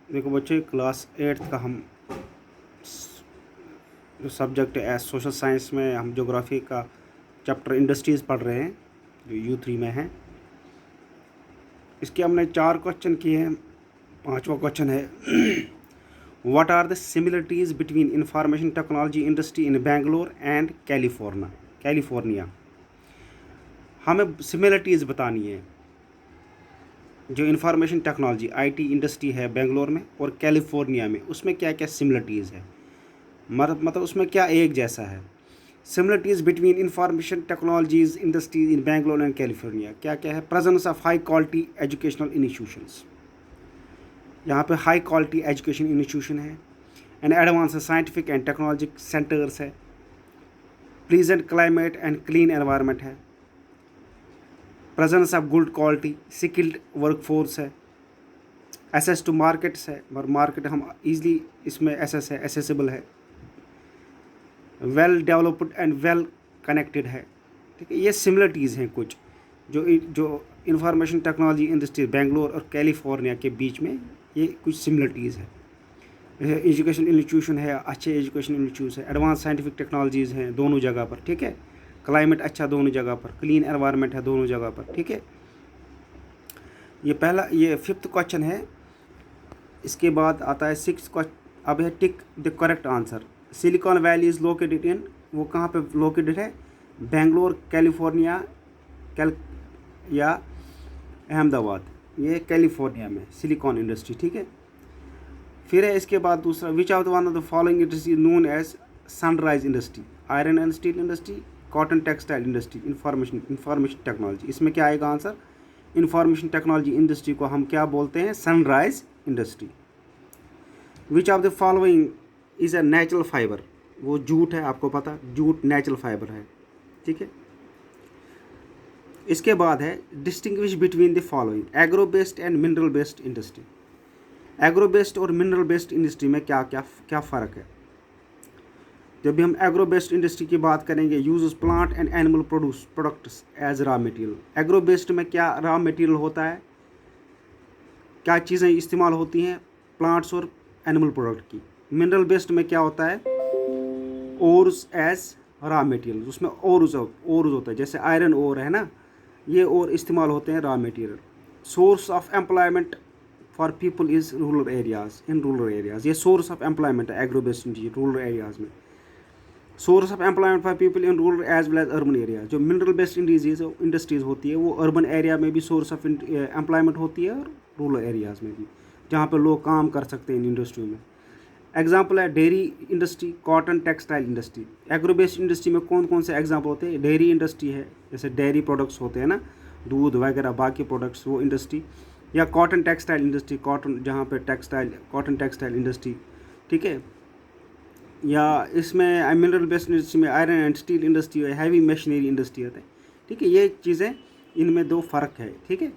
देखो बच्चे, class 8th का हम जो सब्जेक्ट है सोशल साइंस में हम ज्योग्राफी का चैप्टर इंडस्ट्रीज़ पढ़ रहे हैं, जो U3 में है। इसके हमने 4 क्वेश्चन किए हैं। 5वां क्वेश्चन है what are the similarities between information technology industry in Bangalore and California. हमें सिमिलरिटीज़ बतानी है जो इंफॉर्मेशन टेक्नोलॉजी IT इंडस्ट्री है बेंगलोर में और कैलिफोर्निया में, उसमें क्या क्या सिमिलरिटीज़ है, मतलब उसमें क्या एक जैसा है। Similarities between information technologies industries in Bangalore and California क्या क्या है। Presence of high quality educational institutions, यहाँ पे हाई क्वालिटी एजुकेशन इंस्टीट्यूशन है। And advance scientific and technologic centres है। Pleasant climate and clean environment है। Presence of good quality skilled workforce है। Access to markets है, और मार्केट हम easily इसमें एसेस है, एसेसिबल है। Well developed and well connected है। ठीक है, ये सिमिलरिटीज़ हैं कुछ जो इंफॉर्मेशन टेक्नोलॉजी इंडस्ट्री बेंगलोर और कैलिफोर्निया के बीच में ये कुछ सिमिलरिटीज़ है। एजुकेशन इंस्टीट्यूशन है, अच्छे एजुकेशन इंस्टीट्यूट है। एडवांस साइंटिफिक टेक्नोलॉजीज़ हैं दोनों जगह पर। ठीक है, क्लाइमेट अच्छा दोनों जगह पर, क्लीन एनवायरनमेंट है दोनों जगह पर। ठीक है, ये 5th क्वेश्चन है। इसके बाद आता है 6th क्वेश्चन। अब है tick the correct answer. Silicon valley is located in, वो कहाँ पे लोकेटेड है? बेंगलोर, कैलिफोर्निया या अहमदाबाद, ये कैलिफोर्निया में सिलिकॉन इंडस्ट्री। ठीक है, फिर है इसके बाद दूसरा, which of the one of the following industry known as sunrise industry? Iron and steel industry, cotton textile industry, information technology. इसमें क्या आएगा आंसर? इंफॉर्मेशन टेक्नोलॉजी इंडस्ट्री को हम क्या बोलते हैं? Sunrise industry. Which of the following is a natural fibre? वो jute है, आपको पता, जूट नेचुरल फाइबर है। ठीक है, इसके बाद है distinguish between the following agro based and mineral based industry. Agro based और मिनरल बेस्ड इंडस्ट्री में क्या क्या क्या फ़र्क है? जब भी हम एग्रो बेस्ड इंडस्ट्री की बात करेंगे, use plant and animal products as raw material. Agro based में क्या रॉ मटेरियल होता है, क्या चीज़ें इस्तेमाल होती हैं? प्लांट्स और एनिमल प्रोडक्ट की। मिनरल बेस्ड में क्या होता है? ओर्स एज रॉ मटेरियल, उसमें ओर्स होता है, जैसे आयरन ओर है ना, ये और इस्तेमाल होते हैं raw material. Source of employment for people is rural areas, in rural areas. ये सोर्स ऑफ एम्प्लॉयमेंट है एग्रो बेस्ड रूरल एरियाज़ में। Source of employment for people in rural as well as urban area. जो mineral based industries होती है वो urban area में भी source of employment होती है और रूरल एरियाज़ में भी, जहाँ पर लोग काम कर सकते हैं इन इंडस्ट्री में। एग्जाम्पल है dairy industry, cotton textile industry. Agro based industry में कौन कौन से एग्जाम्पल होते हैं? डेयरी इंडस्ट्री है, जैसे डेयरी प्रोडक्ट्स होते हैं ना, दूध वगैरह बाकी प्रोडक्ट्स, वो इंडस्ट्री। या कॉटन टेक्सटाइल इंडस्ट्री, कॉटन जहाँ पे कॉटन टेक्सटाइल इंडस्ट्री। ठीक है, या इसमें मिनरल बेस्ड इंडस्ट्री में आयरन एंड स्टील इंडस्ट्री है, हैवी मशीनरी इंडस्ट्री होता है। ठीक है, ये चीज़ें, इनमें 2 फ़र्क है। ठीक है।